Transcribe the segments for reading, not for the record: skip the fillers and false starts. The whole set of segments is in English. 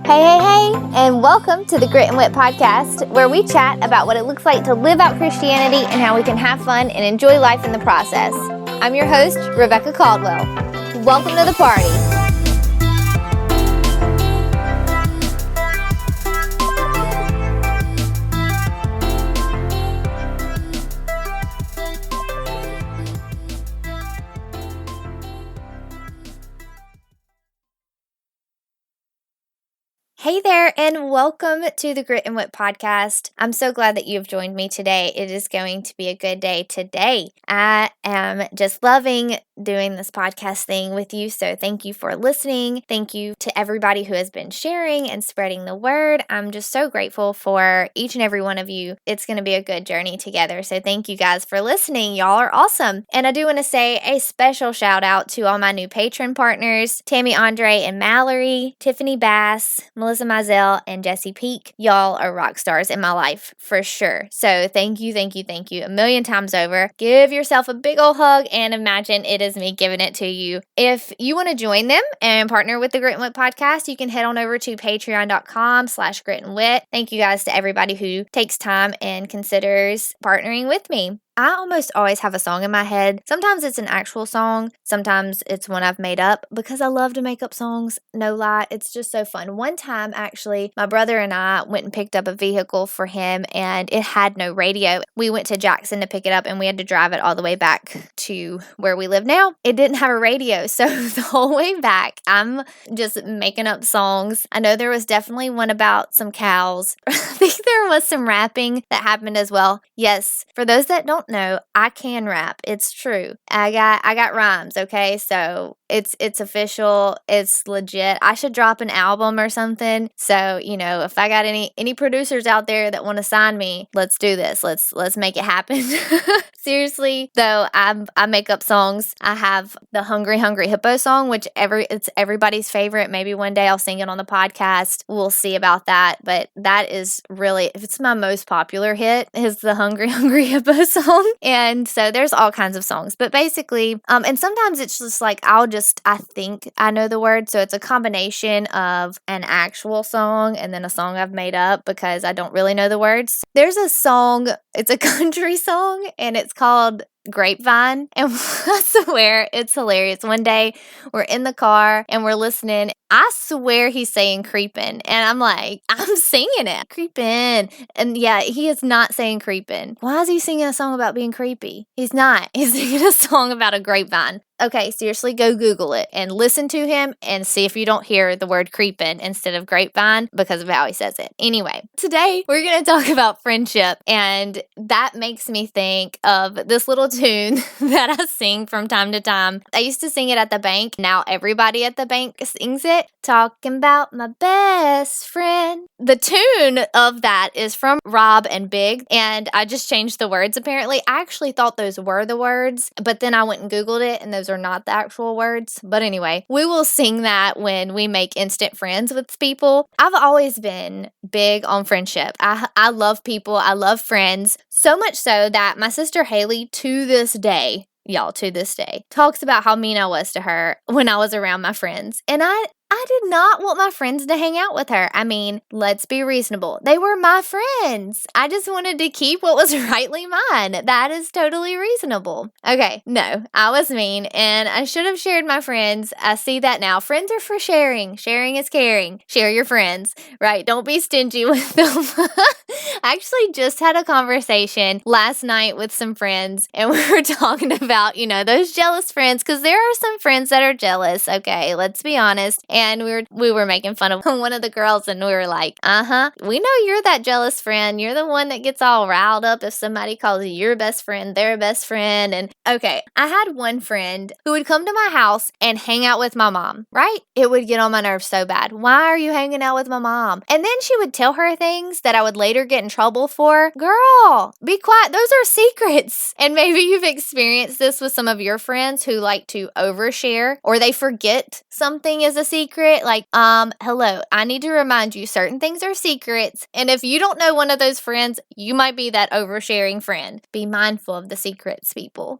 And welcome to the Grit and Wit Podcast, where we chat about what it looks like to live out Christianity and how we can have fun and enjoy life in the process. I'm your host, Rebecca Caldwell. Welcome to the party. Hey there, and welcome to the Grit and Wit Podcast. I'm so glad that you've joined me today. It is going to be a good day today. I am just loving doing this podcast thing with you, so thank you for listening. Thank you to everybody who has been sharing and spreading the word. I'm just so grateful for each and every one of you. It's going to be a good journey together, so thank you guys for listening. Y'all are awesome. And I do want to say a special shout out to all my new patron partners, Tammy Andre and Mallory, Tiffany Bass, Melissa Mizell, and Jesse Peak. Y'all are rock stars in my life for sure. So thank you a million times over. Give yourself a big old hug and imagine it is me giving it to you. If you want to join them and partner with the Grit and Wit Podcast, you can head on over to patreon.com/Grit and Wit. Thank you guys to everybody who takes time and considers partnering with me. I almost always have a song in my head. Sometimes it's an actual song. Sometimes it's one I've made up because I love to make up songs. No lie, it's just so fun. One time, actually, my brother and I went and picked up a vehicle for him and it had no radio. We went to Jackson to pick it up and we had to drive it all the way back to where we live now. It didn't have a radio, so the whole way back, I'm just making up songs. I know there was definitely one about some cows. I think there was some rapping that happened as well. Yes, for those that don't know, I can rap. It's true. I got rhymes, okay? So it's official. It's legit. I should drop an album or something. So, if I got any producers out there that want to sign me, let's do this. Let's make it happen. Seriously, though, I make up songs. I have the Hungry Hungry Hippo song, which it's everybody's favorite. Maybe one day I'll sing it on the podcast. We'll see about that. But that is really, if it's my most popular hit, is the Hungry Hungry Hippo song. And so there's all kinds of songs, but basically, and sometimes it's just like, I think I know the words. So it's a combination of an actual song and then a song I've made up because I don't really know the words. There's a song, it's a country song and it's called Grapevine, and I swear it's hilarious. One day we're in the car and we're listening. I swear he's saying creepin', and I'm like, I'm singing it, creepin', and yeah, he is not saying creepin'. Why is he singing a song about being creepy? He's not. He's singing a song about a grapevine. Okay, seriously, go Google it and listen to him and see if you don't hear the word creepin' instead of grapevine because of how he says it. Anyway, today we're going to talk about friendship, and that makes me think of this little tune that I sing from time to time. I used to sing it at the bank. Now everybody at the bank sings it. Talking about my best friend. The tune of that is from Rob and Big, and I just changed the words apparently. I actually thought those were the words, but then I went and Googled it, and those are not the actual words. But anyway, we will sing that when we make instant friends with people. I've always been big on friendship. I love people. I love friends. So much so that my sister Haley, to this day, talks about how mean I was to her when I was around my friends. And I did not want my friends to hang out with her. I mean, let's be reasonable. They were my friends. I just wanted to keep what was rightly mine. That is totally reasonable. Okay, no, I was mean and I should have shared my friends. I see that now. Friends are for sharing. Sharing is caring. Share your friends, right? Don't be stingy with them. I actually just had a conversation last night with some friends and we were talking about, those jealous friends, because there are some friends that are jealous. Okay, let's be honest. And we were making fun of one of the girls and we were like, we know you're that jealous friend. You're the one that gets all riled up if somebody calls you your best friend, their best friend. And okay, I had one friend who would come to my house and hang out with my mom, right? It would get on my nerves so bad. Why are you hanging out with my mom? And then she would tell her things that I would later get in trouble for. Girl, be quiet. Those are secrets. And maybe you've experienced this with some of your friends who like to overshare or they forget something is a secret. Like, hello, I need to remind you certain things are secrets. And if you don't know one of those friends, you might be that oversharing friend. Be mindful of the secrets, people.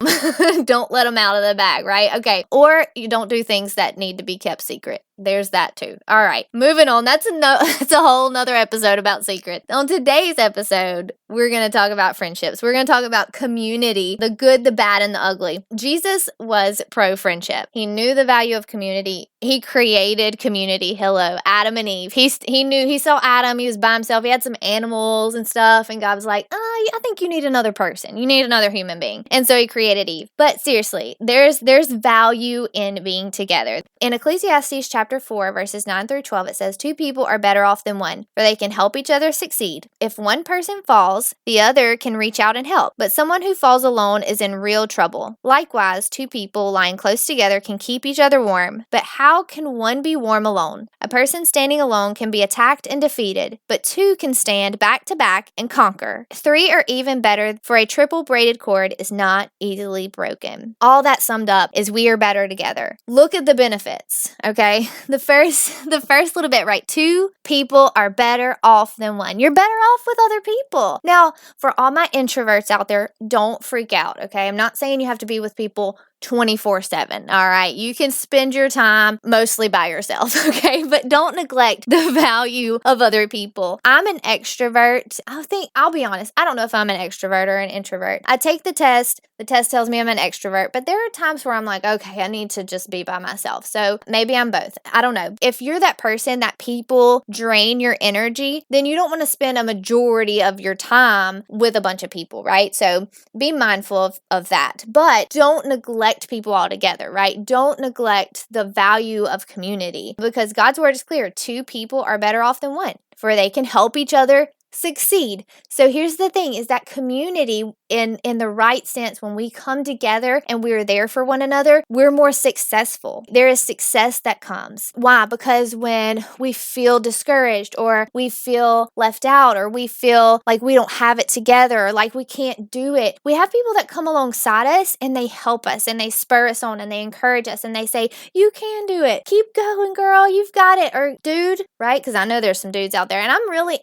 Don't let them out of the bag, right? Okay. Or you don't do things that need to be kept secret. there's that too. All right, moving on. That's a whole nother episode about secrets. On today's episode, we're going to talk about friendships. We're going to talk about community, the good, the bad, and the ugly. Jesus was pro-friendship. He knew the value of community. He created community. Hello, Adam and Eve. He saw Adam. He was by himself. He had some animals and stuff. And God was like, I think you need another person. You need another human being. And so he created Eve. But seriously, there's value in being together. In Ecclesiastes chapter 4, verses 9 through 12, it says, 2 people are better off than one, for they can help each other succeed. If one person falls, the other can reach out and help. But someone who falls alone is in real trouble. Likewise, 2 people lying close together can keep each other warm. But how can one be warm alone? A person standing alone can be attacked and defeated, but 2 can stand back to back and conquer. 3 are even better, for a triple braided cord is not easily broken. All that summed up is we are better together. Look at the benefits, okay? The first little bit, right? 2 people are better off than one. You're better off with other people. Now, for all my introverts out there, don't freak out, okay? I'm not saying you have to be with people 24/7, all right? You can spend your time mostly by yourself, okay? But don't neglect the value of other people. I'm an extrovert. I'll be honest, I don't know if I'm an extrovert or an introvert. I take the test. The test tells me I'm an extrovert, but there are times where I'm like, okay, I need to just be by myself. So maybe I'm both. I don't know. If you're that person that people drain your energy, then you don't want to spend a majority of your time with a bunch of people, right? So be mindful of that. But don't neglect people altogether, right? Don't neglect the value of community, because God's word is clear. 2 people are better off than one, for they can help each other succeed. So here's the thing, is that community in the right sense, when we come together and we're there for one another, we're more successful. There is success that comes. Why? Because when we feel discouraged, or we feel left out, or we feel like we don't have it together, or like we can't do it, we have people that come alongside us and they help us and they spur us on and they encourage us and they say, you can do it. Keep going, girl. You've got it. Or dude, right? Because I know there's some dudes out there, and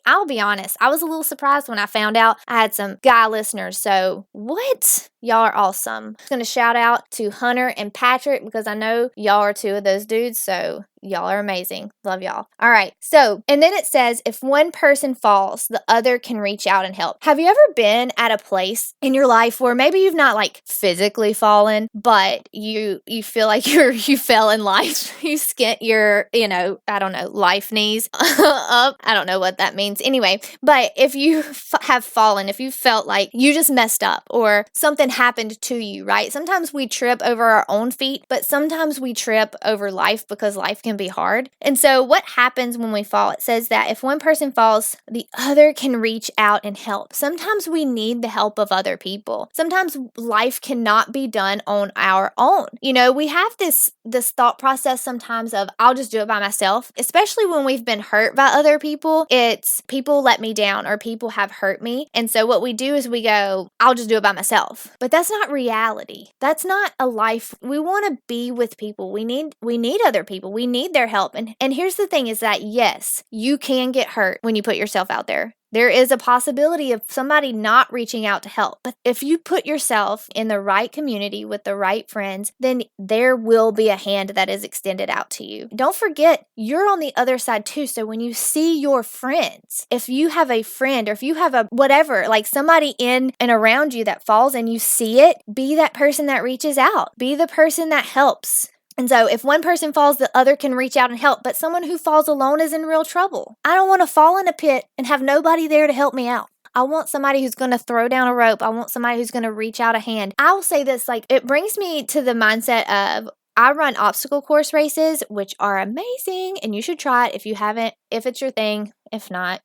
I'll be honest, I was a little surprised when I found out I had some guy listeners. So what? Y'all are awesome. I'm going to shout out to Hunter and Patrick, because I know y'all are 2 of those dudes. So y'all are amazing. Love y'all. All right. So, and then it says, if one person falls, the other can reach out and help. Have you ever been at a place in your life where maybe you've not like physically fallen, but you feel like you fell in life? You skint your, I don't know, life knees up. I don't know what that means. Anyway, but if you have fallen, if you felt like you just messed up or something happened to you, right? Sometimes we trip over our own feet, but sometimes we trip over life, because life can be hard. And so what happens when we fall? It says that if one person falls, the other can reach out and help. Sometimes we need the help of other people. Sometimes life cannot be done on our own. We have this thought process sometimes of, I'll just do it by myself, especially when we've been hurt by other people. It's people let me down, or people have hurt me. And so what we do is we go, I'll just do it by myself. But that's not reality. That's not a life. We want to be with people. We need other people. We need their help. And here's the thing, is that yes, you can get hurt when you put yourself out there. There is a possibility of somebody not reaching out to help. But if you put yourself in the right community with the right friends, then there will be a hand that is extended out to you. Don't forget, you're on the other side too. So when you see your friends, if you have a friend, or if you have a whatever, like somebody in and around you that falls and you see it, be that person that reaches out. Be the person that helps. And so if one person falls, the other can reach out and help. But someone who falls alone is in real trouble. I don't want to fall in a pit and have nobody there to help me out. I want somebody who's going to throw down a rope. I want somebody who's going to reach out a hand. I will say this, like, it brings me to the mindset of, I run obstacle course races, which are amazing, and you should try it if you haven't, if it's your thing. If not,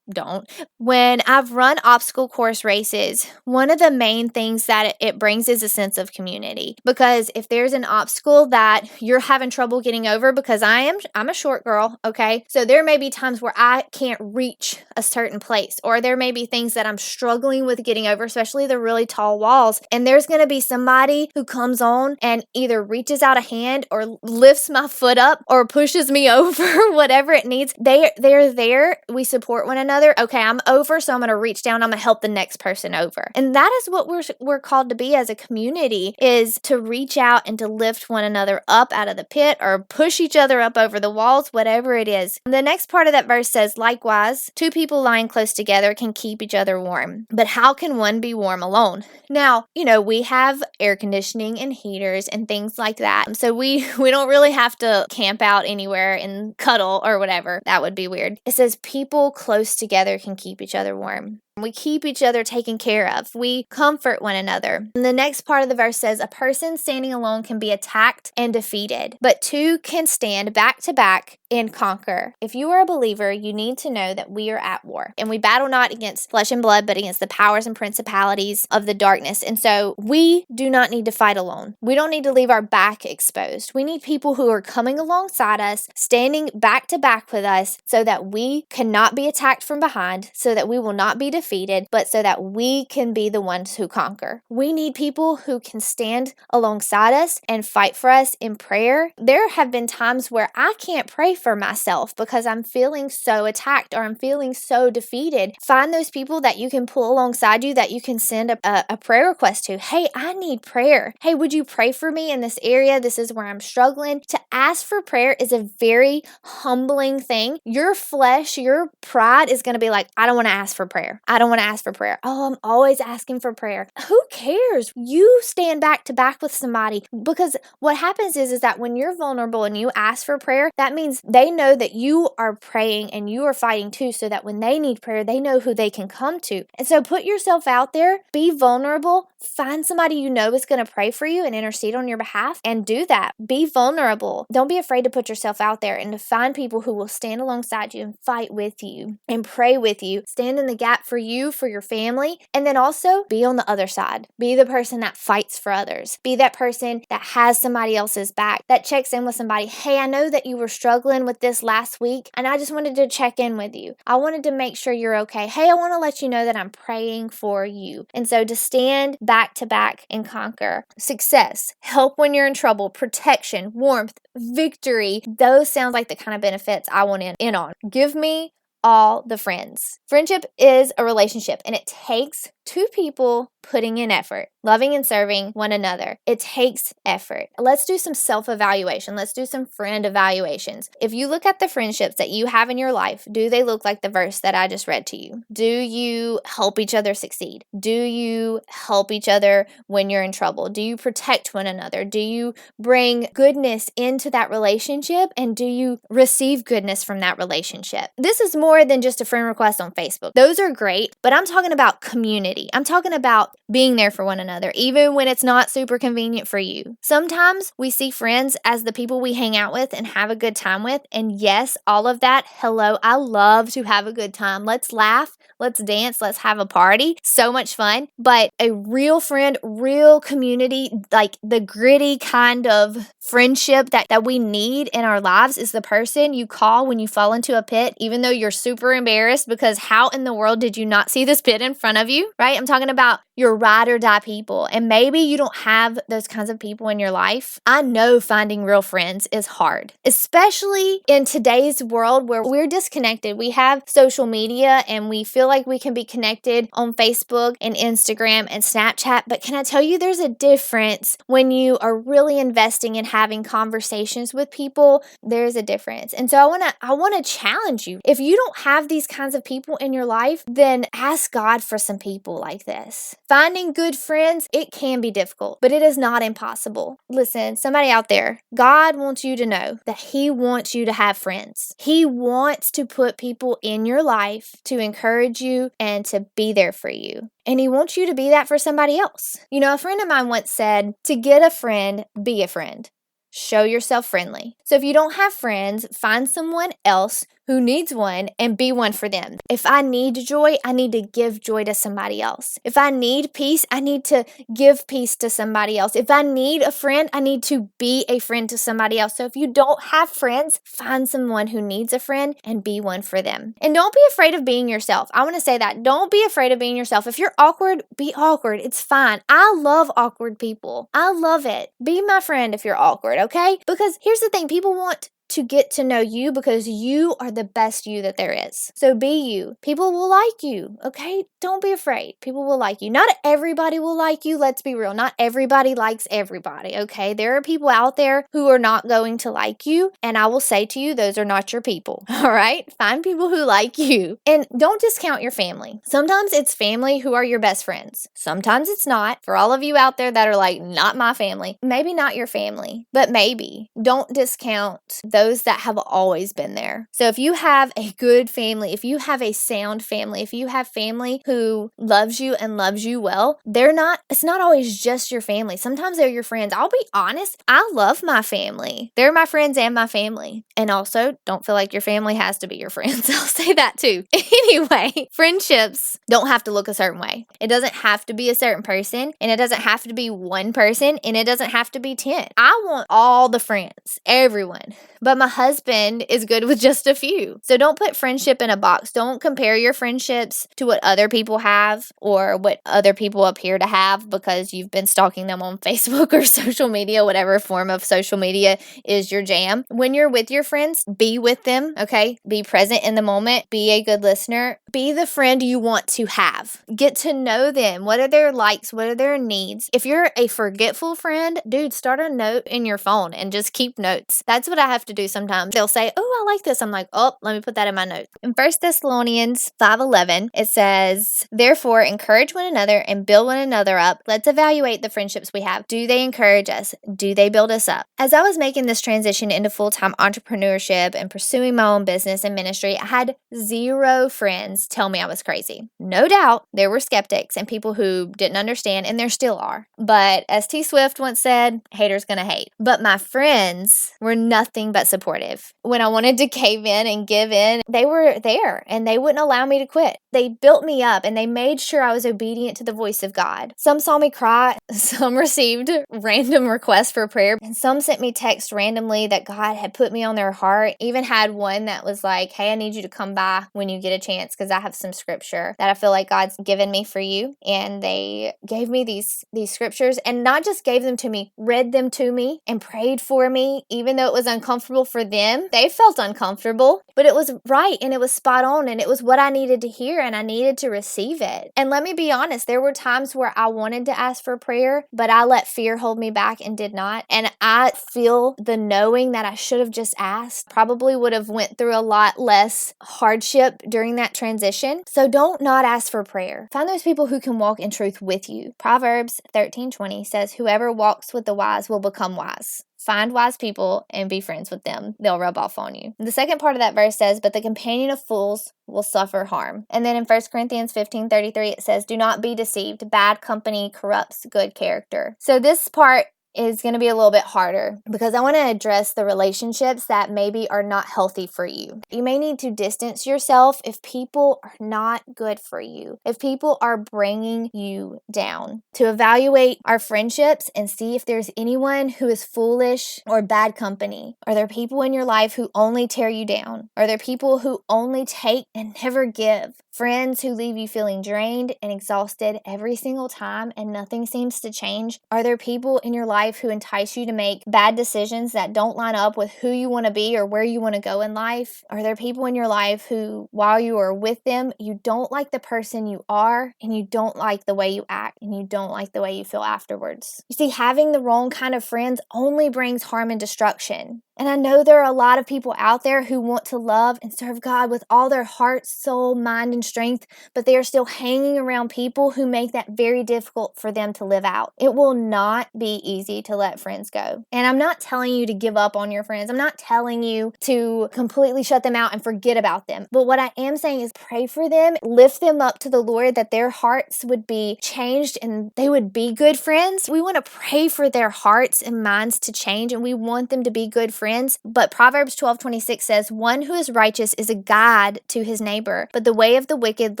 don't. When I've run obstacle course races, one of the main things that it brings is a sense of community. Because if there's an obstacle that you're having trouble getting over, because I'm a short girl, okay? So there may be times where I can't reach a certain place, or there may be things that I'm struggling with getting over, especially the really tall walls. And there's going to be somebody who comes on and either reaches out a hand or lifts my foot up or pushes me over, whatever it needs. They're there we support one another. Okay, I'm over, so I'm going to reach down. I'm going to help the next person over. And that is what we're called to be as a community, is to reach out and to lift one another up out of the pit or push each other up over the walls, whatever it is. The next part of that verse says, likewise, two people lying close together can keep each other warm. But how can one be warm alone? Now, we have air conditioning and heaters and things like that. So we don't really have to camp out anywhere and cuddle or whatever. That would be weird. It says people close together can keep each other warm. We keep each other taken care of. We comfort one another. And the next part of the verse says, a person standing alone can be attacked and defeated, but two can stand back to back and conquer. If you are a believer, you need to know that we are at war, and we battle not against flesh and blood, but against the powers and principalities of the darkness. And so we do not need to fight alone. We don't need to leave our back exposed. We need people who are coming alongside us, standing back to back with us, so that we cannot be attacked from behind, so that we will not be defeated, but so that we can be the ones who conquer. We need people who can stand alongside us and fight for us in prayer. There have been times where I can't pray for myself because I'm feeling so attacked or I'm feeling so defeated. Find those people that you can pull alongside you, that you can send a prayer request to. Hey, I need prayer. Hey, would you pray for me in this area? This is where I'm struggling. To ask for prayer is a very humbling thing. Your flesh, your pride is going to be like, I don't want to ask for prayer. I don't want to ask for prayer. Oh, I'm always asking for prayer. Who cares? You stand back to back with somebody, because what happens is that when you're vulnerable and you ask for prayer, that means they know that you are praying and you are fighting too, so that when they need prayer, they know who they can come to. And so put yourself out there, be vulnerable, find somebody you know is going to pray for you and intercede on your behalf, and do that. Be vulnerable. Don't be afraid to put yourself out there and to find people who will stand alongside you and fight with you and pray with you, stand in the gap for you, for your family, and then also be on the other side. Be the person that fights for others. Be that person that has somebody else's back, that checks in with somebody. Hey, I know that you were struggling with this last week, and I just wanted to check in with you. I wanted to make sure you're okay. Hey, I want to let you know that I'm praying for you. And so to stand back to back and conquer. Success, help when you're in trouble, protection, warmth, victory. Those sound like the kind of benefits I want in on. Give me all the friends. Friendship is a relationship, and it takes two people putting in effort, loving and serving one another. It takes effort. Let's do some self-evaluation. Let's do some friend evaluations. If you look at the friendships that you have in your life, do they look like the verse that I just read to you? Do you help each other succeed? Do you help each other when you're in trouble? Do you protect one another? Do you bring goodness into that relationship? And do you receive goodness from that relationship? This is more than just a friend request on Facebook. Those are great, but I'm talking about community. I'm talking about being there for one another, even when it's not super convenient for you. Sometimes we see friends as the people we hang out with and have a good time with. And yes, all of that. Hello, I love to have a good time. Let's laugh. Let's dance. Let's have a party. So much fun. But a real friend, real community, like the gritty kind of friendship that we need in our lives, is the person you call when you fall into a pit, even though you're super embarrassed because how in the world did you not see this pit in front of you, right? I'm talking about your ride or die people. And maybe you don't have those kinds of people in your life. I know finding real friends is hard, especially in today's world where we're disconnected. We have social media and we feel like we can be connected on Facebook and Instagram and Snapchat. But can I tell you, there's a difference when you are really investing in having conversations with people. There's a difference. And so I want to challenge you. If you don't have these kinds of people in your life, then ask God for some people like this. Finding good friends, it can be difficult, but it is not impossible. Listen, somebody out there, God wants you to know that He wants you to have friends. He wants to put people in your life to encourage you and to be there for you. And He wants you to be that for somebody else. You know, a friend of mine once said, to get a friend, be a friend. Show yourself friendly. So if you don't have friends, find someone else who needs one and be one for them. If I need joy, I need to give joy to somebody else. If I need peace, I need to give peace to somebody else. If I need a friend, I need to be a friend to somebody else. So if you don't have friends, find someone who needs a friend and be one for them. And don't be afraid of being yourself. I want to say that. Don't be afraid of being yourself. If you're awkward, be awkward. It's fine. I love awkward people. I love it. Be my friend if you're awkward, okay? Because here's the thing, people want to get to know you because you are the best you that there is. So be you. People will like you, okay? Don't be afraid. People will like you. Not everybody will like you. Let's be real. Not everybody likes everybody, okay? There are people out there who are not going to like you, and I will say to you, those are not your people, all right? Find people who like you. And don't discount your family. Sometimes it's family who are your best friends. Sometimes it's not. For all of you out there that are like, not my family, maybe not your family, but maybe. Don't discount those that have always been there. So if you have a good family, if you have a sound family, if you have family who loves you and loves you well, it's not always just your family. Sometimes they're your friends. I'll be honest, I love my family. They're my friends and my family. And also, don't feel like your family has to be your friends. I'll say that too. Anyway, friendships don't have to look a certain way. It doesn't have to be a certain person, and it doesn't have to be one person, and it doesn't have to be 10. I want all the friends, everyone. But my husband is good with just a few. So don't put friendship in a box. Don't compare your friendships to what other people have or what other people appear to have because you've been stalking them on Facebook or social media, whatever form of social media is your jam. When you're with your friends, be with them, okay? Be present in the moment. Be a good listener. Be the friend you want to have. Get to know them. What are their likes? What are their needs? If you're a forgetful friend, dude, start a note in your phone and just keep notes. That's what I have to do sometimes. They'll say, oh, I like this. I'm like, oh, let me put that in my notes. In 1 Thessalonians 5:11, it says, therefore, encourage one another and build one another up. Let's evaluate the friendships we have. Do they encourage us? Do they build us up? As I was making this transition into full-time entrepreneurship and pursuing my own business and ministry, I had 0 friends tell me I was crazy. No doubt there were skeptics and people who didn't understand, and there still are. But as T. Swift once said, haters gonna hate. But my friends were nothing but supportive. When I wanted to cave in and give in, they were there and they wouldn't allow me to quit. They built me up and they made sure I was obedient to the voice of God. Some saw me cry, some received random requests for prayer, and some sent me texts randomly that God had put me on their heart. Even had one that was like, hey, I need you to come by when you get a chance because I have some scripture that I feel like God's given me for you. And they gave me these scriptures, and not just gave them to me, read them to me and prayed for me, even though it was uncomfortable for them. They felt uncomfortable, but it was right and it was spot on and it was what I needed to hear and I needed to receive it. And let me be honest, there were times where I wanted to ask for prayer, but I let fear hold me back and did not. And I feel the knowing that I should have just asked probably would have went through a lot less hardship during that transition. So don't not ask for prayer. Find those people who can walk in truth with you. Proverbs 13:20 says, whoever walks with the wise will become wise. Find wise people and be friends with them. They'll rub off on you. The second part of that verse says, but the companion of fools will suffer harm. And then in 1 Corinthians 15:33, it says, do not be deceived. Bad company corrupts good character. So this part is going to be a little bit harder because I want to address the relationships that maybe are not healthy for you. You may need to distance yourself if people are not good for you, if people are bringing you down. To evaluate our friendships and see if there's anyone who is foolish or bad company. Are there people in your life who only tear you down? Are there people who only take and never give? Friends who leave you feeling drained and exhausted every single time and nothing seems to change? Are there people in your life who entice you to make bad decisions that don't line up with who you want to be or where you want to go in life? Are there people in your life who, while you are with them, you don't like the person you are and you don't like the way you act and you don't like the way you feel afterwards? You see, having the wrong kind of friends only brings harm and destruction. And I know there are a lot of people out there who want to love and serve God with all their heart, soul, mind, and strength, but they are still hanging around people who make that very difficult for them to live out. It will not be easy to let friends go. And I'm not telling you to give up on your friends. I'm not telling you to completely shut them out and forget about them. But what I am saying is pray for them, lift them up to the Lord, that their hearts would be changed and they would be good friends. We want to pray for their hearts and minds to change, and we want them to be good friends. But Proverbs 12:26 says, one who is righteous is a guide to his neighbor, but the way of the wicked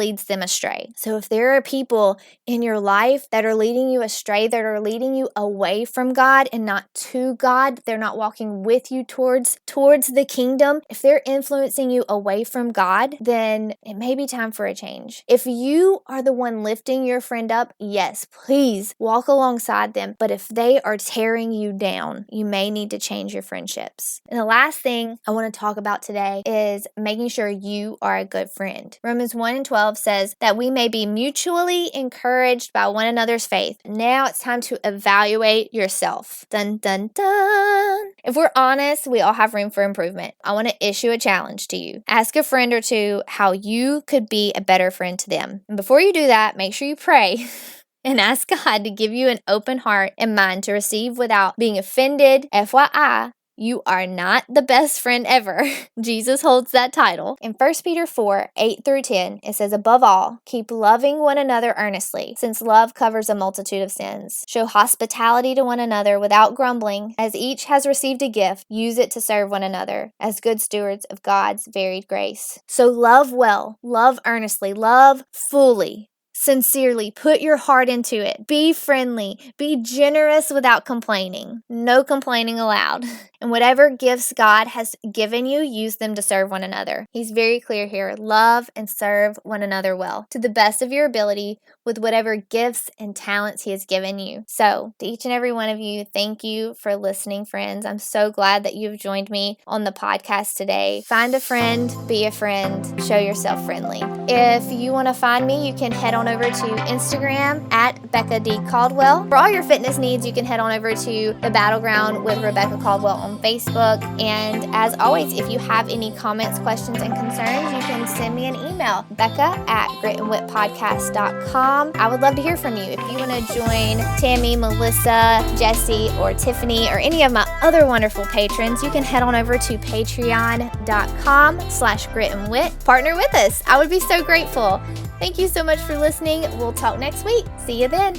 leads them astray. So if there are people in your life that are leading you astray, that are leading you away from God and not to God, they're not walking with you towards the kingdom, if they're influencing you away from God, then it may be time for a change. If you are the one lifting your friend up, yes, please walk alongside them. But if they are tearing you down, you may need to change your friendships. steps. And the last thing I want to talk about today is making sure you are a good friend. Romans 1:12 says that we may be mutually encouraged by one another's faith. Now it's time to evaluate yourself. Dun, dun, dun. If we're honest, we all have room for improvement. I want to issue a challenge to you. Ask a friend or two how you could be a better friend to them. And before you do that, make sure you pray and ask God to give you an open heart and mind to receive without being offended. FYI, you are not the best friend ever. Jesus holds that title. In 1 Peter 4:8-10, it says, above all, keep loving one another earnestly, since love covers a multitude of sins. Show hospitality to one another without grumbling. As each has received a gift, use it to serve one another as good stewards of God's varied grace. So love well, love earnestly, love fully. Sincerely, put your heart into it. Be friendly. Be generous without complaining. No complaining allowed. And whatever gifts God has given you, use them to serve one another. He's very clear here. Love and serve one another well, to the best of your ability, with whatever gifts and talents He has given you. So, to each and every one of you, thank you for listening, friends. I'm so glad that you've joined me on the podcast today. Find a friend, be a friend, show yourself friendly. If you want to find me, you can head on over to Instagram at Becca D. Caldwell. For all your fitness needs, you can head on over to The Battleground with Rebecca Caldwell on Facebook. And as always, if you have any comments, questions, and concerns, you can send me an email, becca@gritandwitpodcast.com. I would love to hear from you. If you want to join Tammy, Melissa, Jesse, or Tiffany, or any of my other wonderful patrons, you can head on over to patreon.com/gritandwit. Partner with us. I would be so grateful. Thank you so much for listening. We'll talk next week. See you then.